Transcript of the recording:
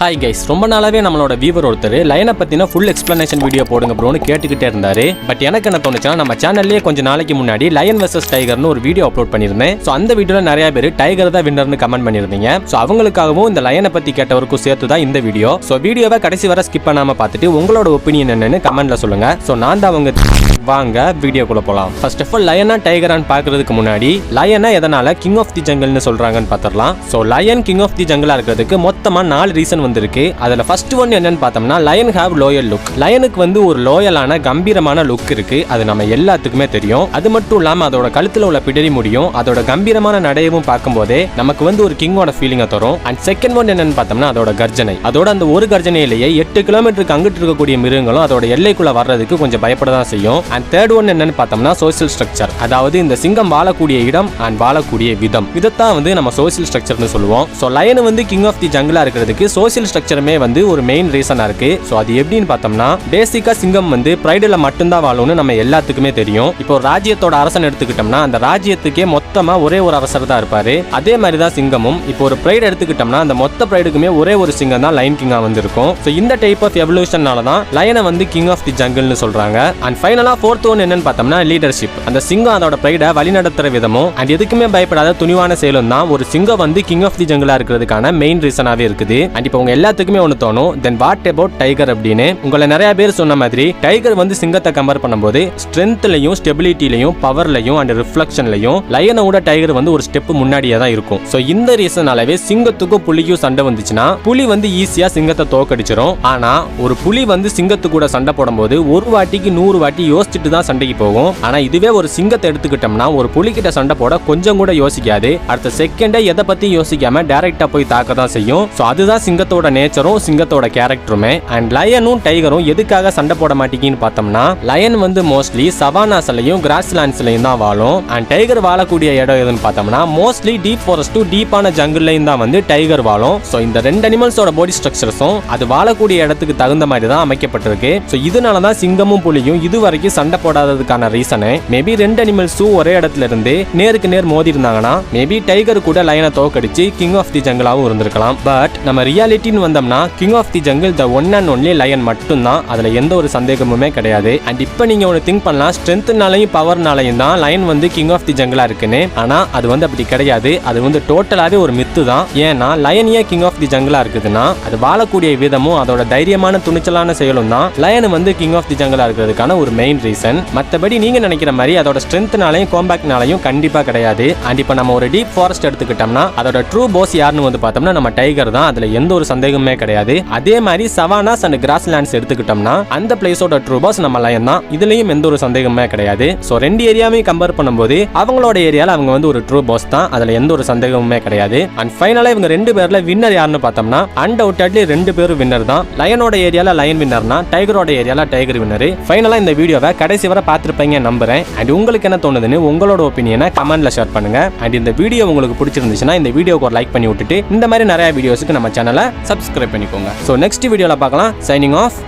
Hi guys, ரொம்ப நாளாவே நம்மளோட வியூவர் ஒருத்தர் லயனை பத்தின ஃபுல் எக்ஸ்பிளனேஷன் வீடியோ போடுங்க ப்ரோன்னு கேட்டுக்கிட்டே இருந்தாரு. பட் எனக்கு என்ன தோணுச்சுன்னா, நம்ம சேனல்லேயே கொஞ்ச நாளைக்கு முன்னாடி லயன் வெர்சஸ் டைகர்னு ஒரு வீடியோ அப்லோட் பண்ணியிருந்தேன். ஸோ அந்த வீடியோல நிறைய பேர் டைகர் தான் வின்னர்னு கமெண்ட் பண்ணியிருந்தீங்க. ஸோ அவங்களுக்காகவும் இந்த லயனை பத்தி கேட்டவருக்கும் சேர்த்து தான் இந்த வீடியோ. ஸோ வீடியோவை கடைசி வரை ஸ்கிப் பண்ணாம பார்த்துட்டு உங்களோட ஒப்பீனியன் என்னன்னு கமெண்ட்ல சொல்லுங்க. ஸோ நான் தான் அவங்க வாங்க வீடியோக்குள்ள போலாம். ஃபர்ஸ்ட் ஆஃப் ஆல் லயனா டைகரான்னு பாக்குறதுக்கு முன்னாடி லயனை எதனால கிங் ஆஃப் தி ஜங்கல்னு சொல்றாங்கன்னு பாத்திரலாம். So lion king of the ஜங்கலா இருக்கிறதுக்கு மொத்தமா 4 ரீசன் வந்திருக்கு. அதுல ஃபர்ஸ்ட் ஒன் என்னன்னு பார்த்தோம்னா, லயன் ஹேவ் லோயல் லுக். லயனுக்கு வந்து ஒரு லோயலான கம்பீரமான லுக் இருக்கு. அது நம்ம எல்லாத்துக்குமே தெரியும். அது மட்டும் இல்லாம அதோட கழுத்துல உள்ள பிடரி முடியும், அதோட கம்பீரமான நடையவும் பார்க்கும்போதே நமக்கு வந்து ஒரு கிங்கோட ஃபீலிங்கை தரும். அண்ட் செகண்ட் ஒன் என்னன்னு பார்த்தோம்னா, அதோட கர்ஜனை. அதோட அந்த ஒரு கர்ஜனையிலேயே 8 கிலோமீட்டருக்கு அங்கிட்டு இருக்கக்கூடிய மிருகங்களும் அதோட எல்லைக்குள்ள வர்றதுக்கு கொஞ்சம் பயப்படதான் செய்யும். அண்ட் தேர்ட் ஒன் என்னன்னு பார்த்தோம்னா, சோசியல் ஸ்ட்ரக்சர். அதாவது இந்த சிங்கம் வாழக்கூடிய இடம் அண்ட் வாழக்கூடிய விதம், இதைத்தான் வந்து நம்ம சோசியல் ஸ்ட்ரக்சர்னு சொல்லுவோம். ஸோ லயன் வந்து கிங் ஆஃப் தி ஜங்கிளா இருக்கிறதுக்கு சோசியல் ஸ்ட்ரக்சருமே வந்து ஒரு மெயின் ரீசனா இருக்கு. ஸோ அது எப்படின்னு பார்த்தோம்னா, பேசிக்கா சிங்கம் வந்து பிரைடுல மட்டும்தான் வாழும்னு நம்ம எல்லாத்துக்குமே தெரியும். இப்போ ராஜ்யத்தோட அரசன் எடுத்துக்கிட்டோம்னா, அந்த ராஜ்யத்துக்கே மொத்தமா ஒரே ஒரு அரசர் தான் இருப்பாரு. அதே மாதிரி தான் சிங்கமும். இப்போ ஒரு பிரைடு எடுத்துக்கிட்டோம்னா, அந்த மொத்த பிரைடுக்குமே ஒரே ஒரு சிங்கம் தான் லைன் கிங்கா வந்து இருக்கும். ஸோ இந்த டைப் ஆஃப் எவல்யூஷனால தான் லயனை வந்து கிங் ஆஃப் தி ஜங்கிள்னு சொல்றாங்க. அண்ட் ஃபைனலா ஃபோர்த் ஒன் என்னன்னு பார்த்தோம்னா, லீடர்ஷிப். அந்த சிங்கம் அதோட பிரைடை வழி நடத்துற விதமும் அண்ட் எதுக்குமே பயப்படாத துணிவான செயலும் தான் ஒரு சிங்கம் வந்து கிங் ஆஃப் தி ஜங்கிளா இருக்கிறதுக்கான மெயின் ரீசனாவே இருக்குது. அண்ட் இப்போ உங்க எல்லாத்துக்குமே ஒன்று தோணும், தென் வாட் அபவுட் டைகர் அப்படின்னு. உங்களை நிறைய பேர் சொன்ன மாதிரி டைகர் வந்து சிங்கத்தை கம்பேர் பண்ணும்போது ஸ்ட்ரென்த்லையும் ஸ்டெபிலிட்டிலையும் பவர்லையும் அண்ட் ரிஃப்ளெக்ஷன்லையும் லயனோட டைகர் வந்து ஒரு ஸ்டெப் முன்னாடியே தான் இருக்கும். ஸோ இந்த ரீசனாலவே சிங்கத்துக்கும் புலிக்கும் சண்டை வந்துச்சுன்னா புலி வந்து ஈஸியா சிங்கத்தை தோக்கடிச்சிடும். ஆனா ஒரு புலி வந்து சிங்கத்து கூட சண்டை போடும்போது ஒரு வாட்டிக்கு 100 வாட்டி யோசிச்சுட்டு தான் சண்டைக்கு போகும். ஆனா இதுவே ஒரு சிங்கத்தை எடுத்துக்கிட்டோம்னா, ஒரு புலிகிட்ட சண்டை போட கொஞ்சம் கூட யோசிக்காது. அடுத்த செகண்டே எதை பத்தி யோசிக்காம டைரக்டா போய் தாக்க தான் செய்யும். ஸோ அதுதான் சிங்கத்தோட நேச்சரும் சிங்கத்தோட கேரக்டருமே. அண்ட் லயனும் டைகரும் எதுக்காக சண்டை போட மாட்டேங்கன்னு பார்த்தோம்னா, லயன் வந்து மோஸ்ட்லி சவானாஸ்லயும் கிராஸ்லாண்ட்ஸ்லயும் தான் வாழும். அண்ட் டைகர் வாழக்கூடிய இடம் எதுன்னு பார்த்தோம்னா, மோஸ்ட்லி டீப் ஃபாரஸ்ட் டீப்பான ஜங்கிள்லையும் தான் வந்து டைகர் வாழும். ஸோ இந்த 2 அனிமல்ஸோட பாடி ஸ்ட்ரக்சர்ஸும் அது வாழக்கூடிய இடத்துக்கு தகுந்த மாதிரி தான் அமைக்கப்பட்டிருக்கு. ஸோ இதனால தான் சிங்கமும் புலியும் இதுவரைக்கும் சண்டை போடாததுக்கான ரீசனு. மேபி 2 அனிமல்ஸும் ஒரே இடத்துல இருந்து நேருக்கு நேர் மோதி இருந்தாங்கன்னா மேபி டைகர் கூட லயனை தோக்கடிச்சு கிங் ஆஃப் தி ஜங்கிளாவும் இருந்திருக்கலாம். பட் நம்ம ரியாலிட்டின்னு வந்தோம்னா, king of the jungle the one and only lion மட்டும் தான். அதுல எந்த ஒரு சந்தேகமுமே கிடையாது. அண்ட் இப்போ நீங்க ஒன்று திங்க் பண்ணலாம், ஸ்ட்ரென்த்னாலையும் பவர்னாலையும் தான் லயன் வந்து கிங் ஆஃப் தி ஜங்கிளா இருக்குன்னு. ஆனா அது வந்து அப்படி கிடையாது. அது வந்து டோட்டலாவே ஒரு மித்து தான். ஏன்னா லயன் ஏன் கிங் ஆஃப் தி ஜங்கிளா இருக்குதுன்னா, அது வாழக்கூடிய விதமும் அதோட தைரியமான துணிச்சலான செயலும் தான் லயன் வந்து கிங் ஆஃப் தி ஜங்கிளா இருக்கிறதுக்கான ஒரு மெயின் ரீசன். மற்றபடி நீங்க நினைக்கிற மாதிரி அதோட ஸ்ட்ரென்த்னாலையும் காம்பேக்ட்னாலையும் கண்டிப்பா கிடையாது. அண்ட் இப்போ நம்ம ஒரு டீப் ஃபாரஸ்ட் எடுத்துக்கிட்டோம்னா, அதோட ட்ரூ பாஸ் யாருன்னு வந்து பார்த்தோம்னா நம்ம டைகர் தான். அதுல எந்த ஒரு சந்தேகமே கிடையாது. அதே மாதிரி சவானாஸ் அண்ட் கிராஸ்லாண்ட்ஸ் எடுத்துக்கிட்டோம்னா, அந்த பிளேஸோட ட்ரூ பாஸ் நம்ம லயன் தான். இதுலயும் எந்த ஒரு சந்தேகமே கிடையாது. ஸோ 2 ஏரியாவையும் கம்பேர் பண்ணும்போது அவங்களோட ஏரியால அவங்க வந்து ஒரு ட்ரூ பாஸ் தான். அதுல எந்த ஒரு சந்தேகமுமே கிடையாது. அண்ட் ஃபைனலா இவங்க 2 பேர்ல வின்னர் யாருன்னு பார்த்தோம்னா, அன்டவுட்டட்லி 2 பேரும் வின்னர் தான். லயனோட ஏரியால லயன் வின்னர்னா, டைகரோட ஏரியால டைகர் வின்னர். ஃபைனலா இந்த வீடியோவை கடைசி வரை பார்த்துருப்பீங்க நம்புறேன். அண்ட் உங்களுக்கு என்ன தோணுதுன்னு உங்களோட ஒப்பீனியனை கமெண்ட்ல ஷேர் பண்ணுங்க. அண்ட் இந்த வீடியோ உங்களுக்கு பிடிச்சிருந்துச்சுன்னா இந்த வீடியோக்கு ஒரு லைக் பண்ணி விட்டுட்டு இந்த மாதிரி நிறைய வீடியோஸ்க்கு நம்ம சேனலை சப்ஸ்கிரைப் பண்ணிக்கோங்க. ஸோ நெக்ஸ்ட் வீடியோல பார்க்கலாம். Signing off.